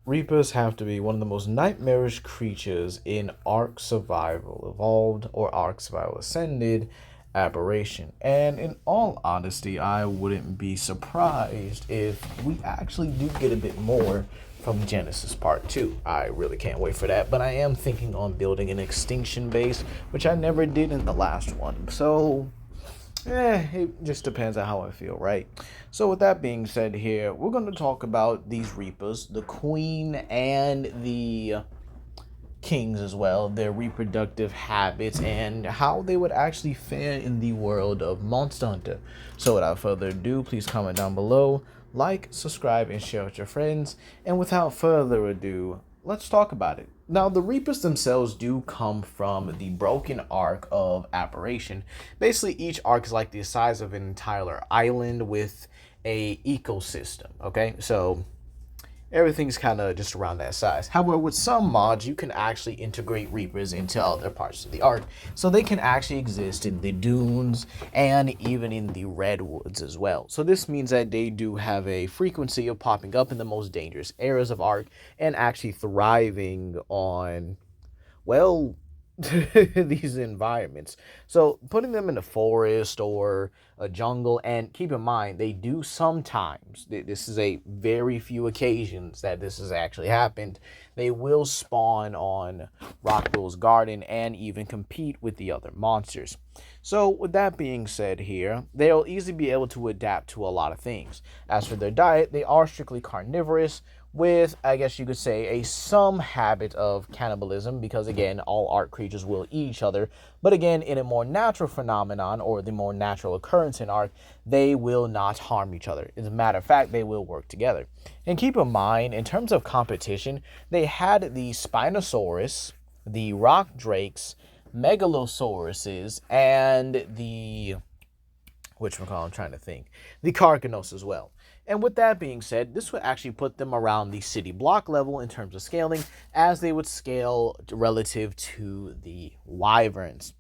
Reapers have to be one of the most nightmarish creatures in Ark Survival Evolved or Ark Survival Ascended Aberration. And in all honesty, I wouldn't be surprised if we actually do get a bit more from Genesis Part 2. I really can't wait for that, but I am thinking on building an extinction base, which I never did in the last one. So it just depends on how I feel, right? So with that being said here, we're going to talk about these Reapers, the Queen and the Kings as well, their reproductive habits, and how they would actually fare in the world of Monster Hunter. So without further ado, please comment down below, like, subscribe, and share with your friends. And without further ado, let's talk about it. Now, the Reapers themselves do come from the broken arc of Aberration. Basically, each arc is like the size of an entire island with a ecosystem, okay? So everything's kind of just around that size. However, with some mods, you can actually integrate Reapers into other parts of the arc. So they can actually exist in the dunes and even in the redwoods as well. So this means that they do have a frequency of popping up in the most dangerous areas of arc and actually thriving on, well, these environments. So putting them in a forest or a jungle, and keep in mind, they do sometimes, this is a very few occasions that this has actually happened, they will spawn on Rockwell's garden and even compete with the other monsters. So with that being said here, they'll easily be able to adapt to a lot of things. As for their diet, they are strictly carnivorous, with, I guess you could say, some habit of cannibalism, because again, all arc creatures will eat each other. But again, in a more natural phenomenon, or the more natural occurrence in arc, they will not harm each other. As a matter of fact, they will work together. And keep in mind, in terms of competition, they had the Spinosaurus, the rock drakes, megalosauruses, and the, I'm trying to think, the Carcanos as well. And with that being said, this would actually put them around the city block level in terms of scaling, as they would scale relative to the wyverns.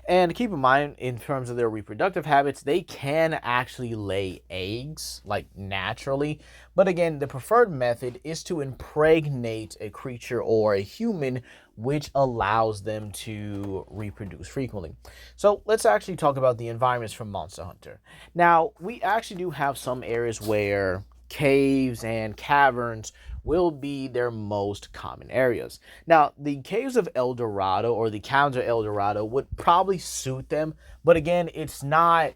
And keep in mind, in terms of their reproductive habits, they can actually lay eggs, like naturally. But again, the preferred method is to impregnate a creature or a human, which allows them to reproduce frequently. So let's actually talk about the environments from Monster Hunter. Now, we actually do have some areas where caves and caverns will be their most common areas. Now, the caves of El Dorado, or the caverns of El Dorado, would probably suit them, but again, it's not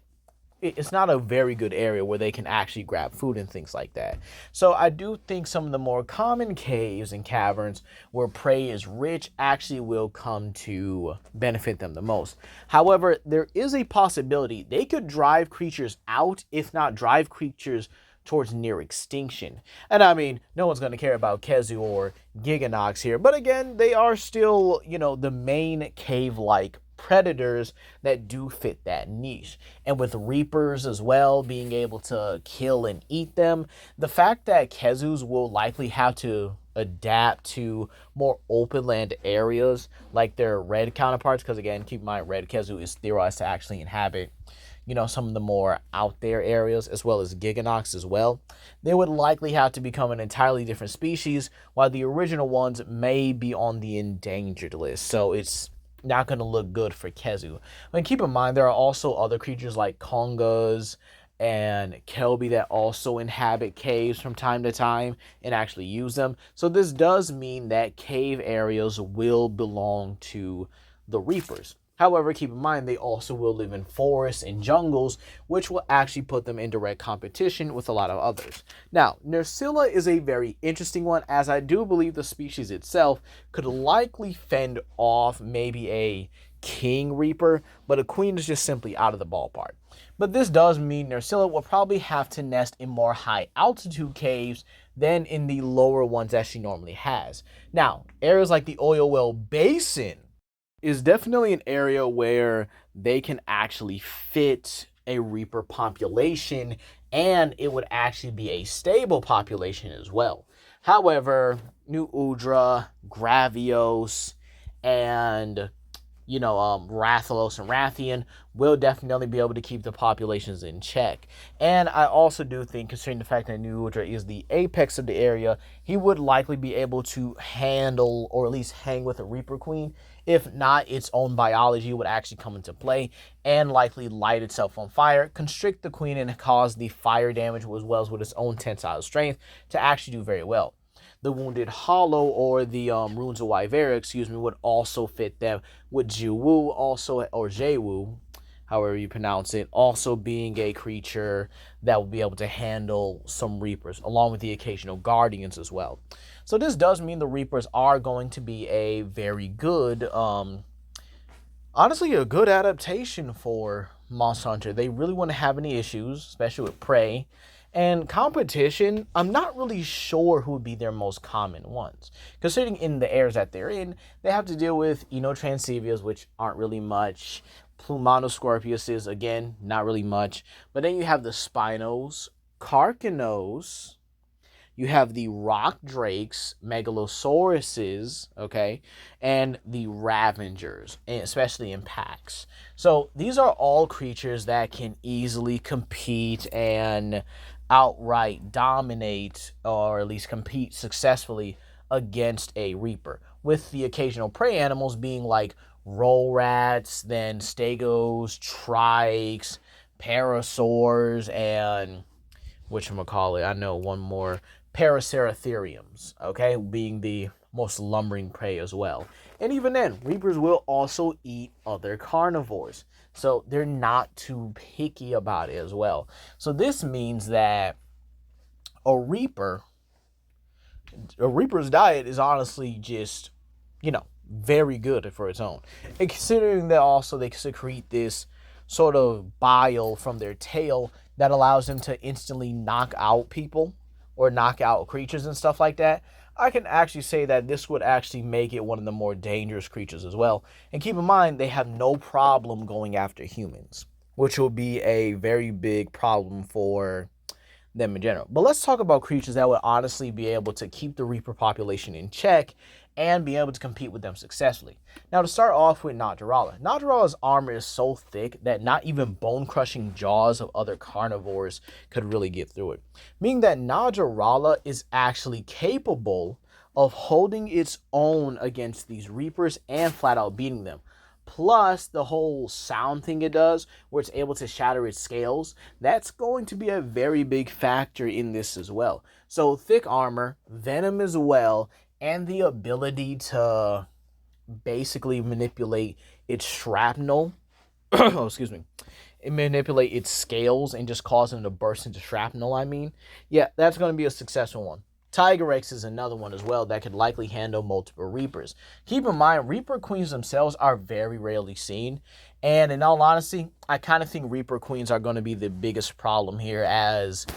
a very good area where they can actually grab food and things like that. So I do think some of the more common caves and caverns where prey is rich actually will come to benefit them the most. However, there is a possibility they could drive creatures out, if not drive creatures towards near extinction. And I mean, no one's going to care about Khezu or Giganox here, but again, they are still, the main cave-like predators that do fit that niche. And with Reapers as well being able to kill and eat them, the fact that Khezus will likely have to adapt to more open land areas like their red counterparts, because again, keep in mind, red Khezu is theorized to actually inhabit some of the more out there areas, as well as Giganox as well. They would likely have to become an entirely different species, while the original ones may be on the endangered list. So it's not going to look good for Khezu. And keep in mind, there are also other creatures like Kongas and Kelby that also inhabit caves from time to time and actually use them. So this does mean that cave areas will belong to the Reapers. However, keep in mind, they also will live in forests and jungles, which will actually put them in direct competition with a lot of others. Now, Nerscylla is a very interesting one, as I do believe the species itself could likely fend off maybe a King Reaper, but a Queen is just simply out of the ballpark. But this does mean Nerscylla will probably have to nest in more high altitude caves than in the lower ones that she normally has. Now, areas like the Oil Well Basin is definitely an area where they can actually fit a Reaper population, and it would actually be a stable population as well. However, New Udra, Gravios, and Rathalos and Rathian will definitely be able to keep the populations in check. And I also do think, considering the fact that New Ultra is the apex of the area, he would likely be able to handle or at least hang with a Reaper Queen. If not, its own biology would actually come into play and likely light itself on fire, constrict the queen, and cause the fire damage as well as with its own tensile strength to actually do very well. The Wounded Hollow or the Runes of Wyvera, would also fit them, with Jiwu also, or Jiwu, however you pronounce it, also being a creature that will be able to handle some Reapers, along with the occasional Guardians as well. So this does mean the Reapers are going to be a very good, honestly, a good adaptation for Monster Hunter. They really wouldn't have any issues, especially with prey. And competition, I'm not really sure who would be their most common ones. Considering in the airs that they're in, they have to deal with Transcevias, which aren't really much. Plumonoscorpiuses, again, not really much. But then you have the Spinos, Carcanos, you have the Rock Drakes, Megalosauruses, okay, and the Ravengers, especially in packs. So these are all creatures that can easily compete and outright dominate, or at least compete successfully against a Reaper, with the occasional prey animals being like Roll Rats, then Stegos, Trikes, Parasaurs, and whatchamacallit, I know one more, Paraceratheriums, okay, being the most lumbering prey as well. And even then, Reapers will also eat other carnivores, so they're not too picky about it as well. So this means that a Reaper's diet is honestly just, very good for its own. And considering that also they secrete this sort of bile from their tail that allows them to instantly knock out people or knock out creatures and stuff like that, I can actually say that this would actually make it one of the more dangerous creatures as well. And keep in mind, they have no problem going after humans, which will be a very big problem for them in general. But let's talk about creatures that would honestly be able to keep the Reaper population in check and be able to compete with them successfully. Now, to start off with Najarala. Najarala's armor is so thick that not even bone-crushing jaws of other carnivores could really get through it, meaning that Najarala is actually capable of holding its own against these Reapers and flat out beating them. Plus the whole sound thing it does, where it's able to shatter its scales, that's going to be a very big factor in this as well. So thick armor, venom as well, and the ability to basically manipulate its shrapnel, oh, excuse me, manipulate its scales and just cause them to burst into shrapnel, yeah, that's going to be a successful one. Tigrex is another one as well that could likely handle multiple Reapers. Keep in mind, Reaper Queens themselves are very rarely seen. And in all honesty, I kind of think Reaper Queens are going to be the biggest problem here, as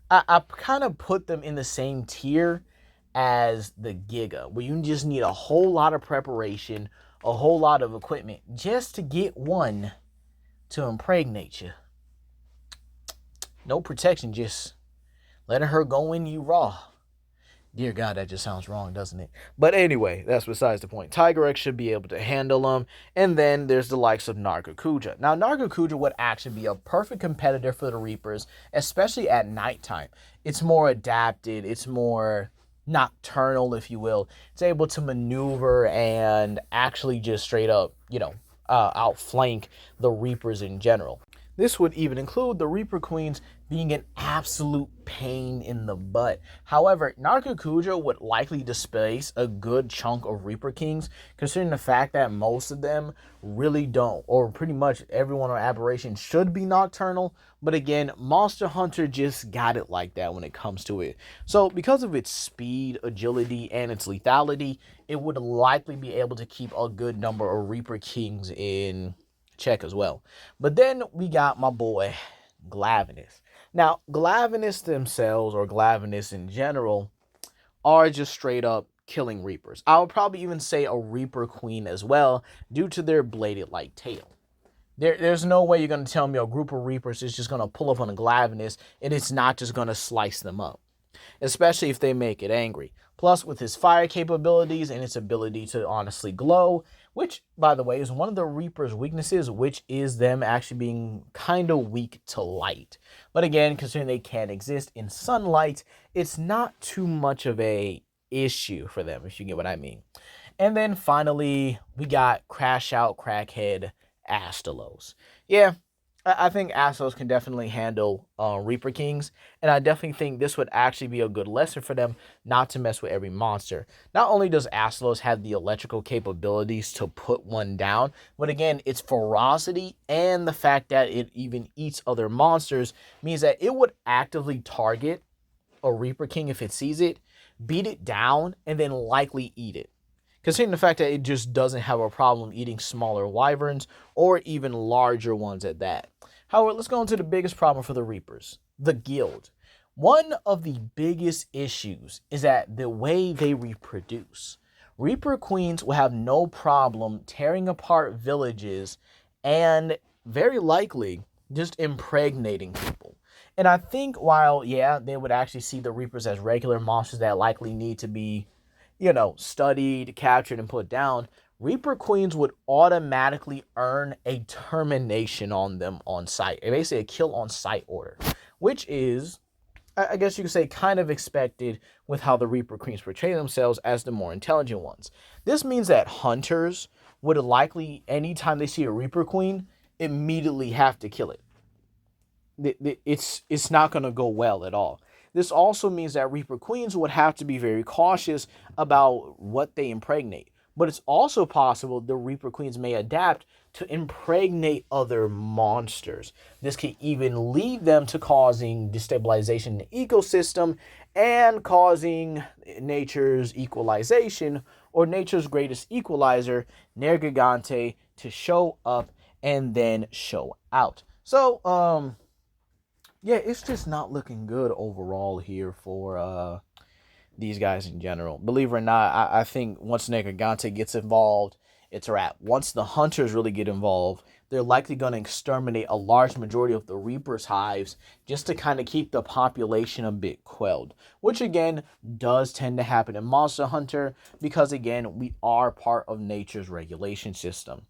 I kind of put them in the same tier as the Giga, where you just need a whole lot of preparation, a whole lot of equipment just to get one to impregnate you. No protection, just letting her go in you raw. Dear God, that just sounds wrong, doesn't it? But anyway, that's besides the point. Tigrex should be able to handle them. And then there's the likes of Nargacuja. Now, Nargacuja would actually be a perfect competitor for the Reapers, especially at nighttime. It's more adapted. It's more nocturnal, if you will. It's able to maneuver and actually just straight up, outflank the Reapers in general. This would even include the Reaper Queens being an absolute pain in the butt. However, Nargacuja would likely displace a good chunk of Reaper Kings, considering the fact that most of them really don't, or pretty much everyone on Aberration should be nocturnal. But again, Monster Hunter just got it like that when it comes to it. So because of its speed, agility, and its lethality, it would likely be able to keep a good number of Reaper Kings in check as well. But then we got my boy Glavenus. Now, Glavenus themselves, or Glavenus in general, are just straight up killing Reapers. I would probably even say a Reaper Queen as well, due to their bladed like tail. There's no way you're going to tell me a group of Reapers is just going to pull up on a Glavenus and it's not just going to slice them up. especially if they make it angry. Plus, with his fire capabilities and its ability to honestly glow, which, by the way, is one of the Reaper's weaknesses, which is them actually being kind of weak to light. But again, considering they can't exist in sunlight, it's not too much of a issue for them, if you get what I mean. And then finally, we got Crash Out Crackhead Astalos. Yeah, I think Astalos can definitely handle Reaper Kings, and I definitely think this would actually be a good lesson for them not to mess with every monster. Not only does Astalos have the electrical capabilities to put one down, but again, its ferocity and the fact that it even eats other monsters means that it would actively target a Reaper King if it sees it, beat it down, and then likely eat it. Considering the fact that it just doesn't have a problem eating smaller wyverns or even larger ones at that. However, let's go into the biggest problem for the Reapers, the guild. One of the biggest issues is that the way they reproduce. Reaper queens will have no problem tearing apart villages and very likely just impregnating people. And I think while, yeah, they would actually see the Reapers as regular monsters that likely need to be, studied, captured, and put down, Reaper Queens would automatically earn a termination on them on sight. Basically, a kill on sight order, which is, I guess you could say, kind of expected with how the Reaper Queens portray themselves as the more intelligent ones. This means that hunters would likely, anytime they see a Reaper Queen, immediately have to kill it. It's not going to go well at all. This also means that Reaper Queens would have to be very cautious about what they impregnate. But it's also possible the Reaper Queens may adapt to impregnate other monsters. This could even lead them to causing destabilization in the ecosystem and causing nature's equalization, or nature's greatest equalizer, Nergigante, to show up and then show out. So, yeah, it's just not looking good overall here for these guys in general. Believe it or not, I think once Nergigante gets involved, it's a wrap. Once the hunters really get involved, they're likely going to exterminate a large majority of the Reaper's hives just to kind of keep the population a bit quelled, which again does tend to happen in Monster Hunter because again, we are part of nature's regulation system.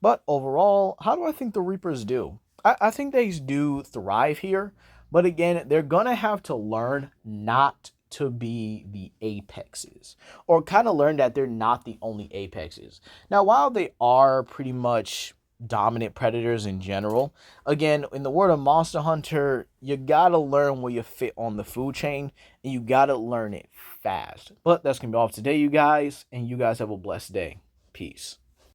But overall, how do I think the Reapers do? I think they do thrive here, but again, they're going to have to learn not to be the apexes, or kind of learn that they're not the only apexes. Now, while they are pretty much dominant predators in general, again, in the world of Monster Hunter, you gotta learn where you fit on the food chain, and you gotta learn it fast. But that's gonna be all for today, you guys, and you guys have a blessed day. Peace.